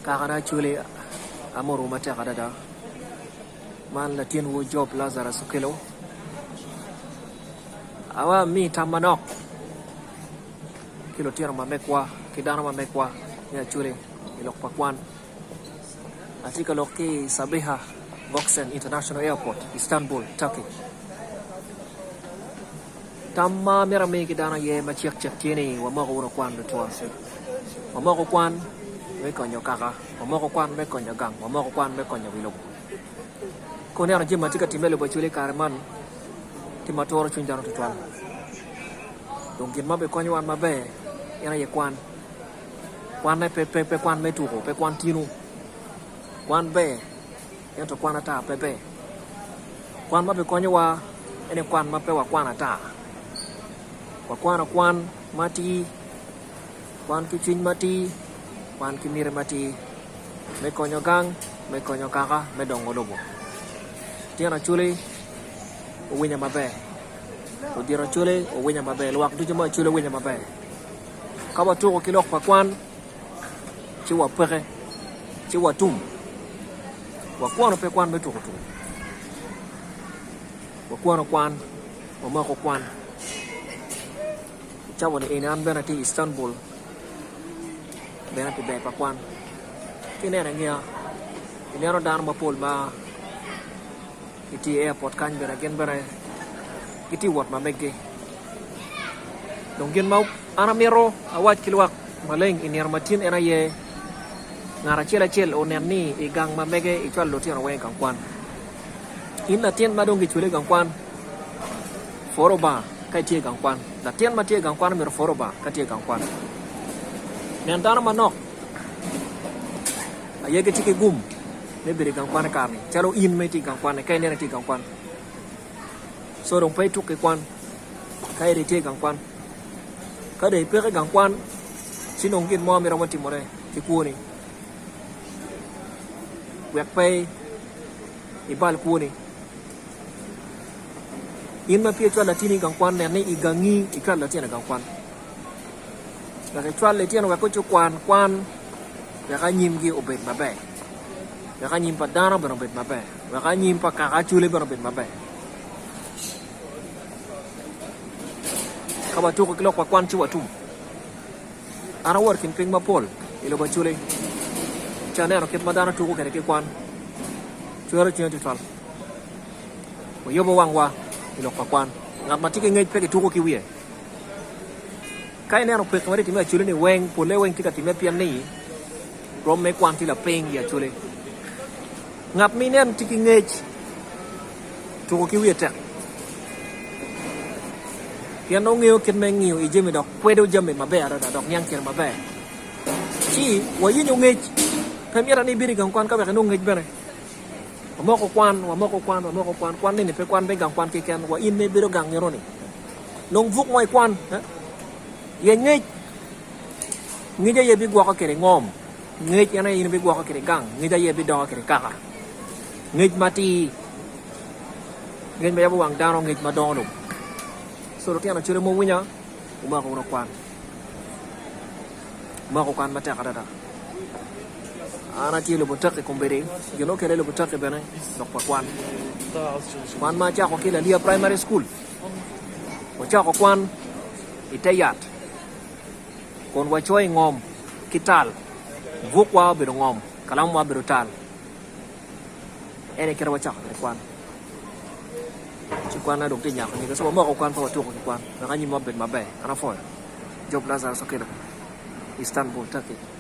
kakada chule amoru mate kadada man latin wo job Lazarus Sukelo awa mi tamanok kilo tira mamekwa kidana mamekwa ya chule ilok pakwan atika loki Sabiha Gökçen International Airport Istanbul Turkey tamma merame kidana ye machiak chak tieni wa mako no kwan betua wa mako kwan me konyo kaka wa mako kwan me konyo gang wa mako kwan me konyo wilok ko ne ara jima tika timelo ba chule karman timatoro chunjaro tutwal dongin mabe konyo wan mabe yana ye kwan ne pe kwan me tuko pe kwan tinu kwan be yanto kwan ata pepe kwan mabe konyo wa ene kwan mape wa kwan ata wa kwan mati kwan kichin mati kwan kimire mati me konyo gang me konyo kaka me dongo lobo tiana chule o winya mabe o dira chule o winya mabe luak du jama chule winya mabe kaba to ko kilok pa kwan chi wa pere chi wa tum wa kwan pe kwan me to ko wa kwan wa ma ko kwan chawo ni enan bena ti Istanbul bena ti be pa kwan kine na ngia ine ro dar ma pol ba iti airport kan bena gen bena iti wat ma megge donggen mau anamero awat kilwak maleng ini armatin era ye ngara chel onen ni igang ma mege ichwal lo tiara wen kang kwan inna tien ma dong gi chule kang kwan foroba kai tie kang kwan la tien ma tie kang kwan mer foroba ka tie kang kwan nen dana manok aye ge tike gum ne bere kang kwan ka ni chalo in me ti kang kwan kai ne ti kang kwan so dong pai tuk ke kwan kai ri tie kang kwan ka dei pe ka kang kwan sinong kin mo mi ro ma ti mo re ti ku ni wek pe ibal ku ni in ma pia chwa latini kang kwan ne igangi ikal latina kang kwan la ke chwa le tian wa ko chu kwan ya ka nyim gi obet mabe ya ka nyim pa dana ba obet mabe ya ka nyim pa ka chule ba obet mabe ka ba tu ko kilo kwa kwan chu wa tu ara wor kin ping ma pol ilo ba chule chane ro ket madana tu ko ke kwan chuero chen ti fal wo yobo wangwa ilo kwa kwan ngat mati ke ngej pe ke tu ko ki wie kai ne ro pe ko ri ti ma chule ni weng pole weng ti ka ti me pian ni rom me kwan ti la peng ya chule ngap mi nen ti ki ngej tu ko ki wie ta pian no ngeo ket me ngeo i jemi dok kwedo jemi mabe ara da dok nyang ker mabe chi wo yin yo ngej Pemira ni biri gang kwan ka ba kanung ngej bere wa mo ko kwan ni pe kwan be gang kwan ke ken wa in me biro gang nyoro ni long vuk moi kwan ye ngej ngej ye bi gwa ka kere ngom ngej yana in bi gwa ka kere gang ngej ye bi do ka kere kaka ngej mati ngej me ya wang dano ngej madono so ro tiana chure mo winya uma ko kwan mata kada ana ti lo botak ko mbere gino kele lo botak bena dok pa kwan ma cha ko kila lia primary school ko cha ko kwan itayat kon wa choi ngom kital vukwa be ngom kalam wa be tal ene kera wa cha ko kwan ci kwan na dok ti nya ko ni ko so mo ko kwan fa to ko kwan na kanyi mo be mabe ana fo job Lazarus Sukelo Istanbul Turkey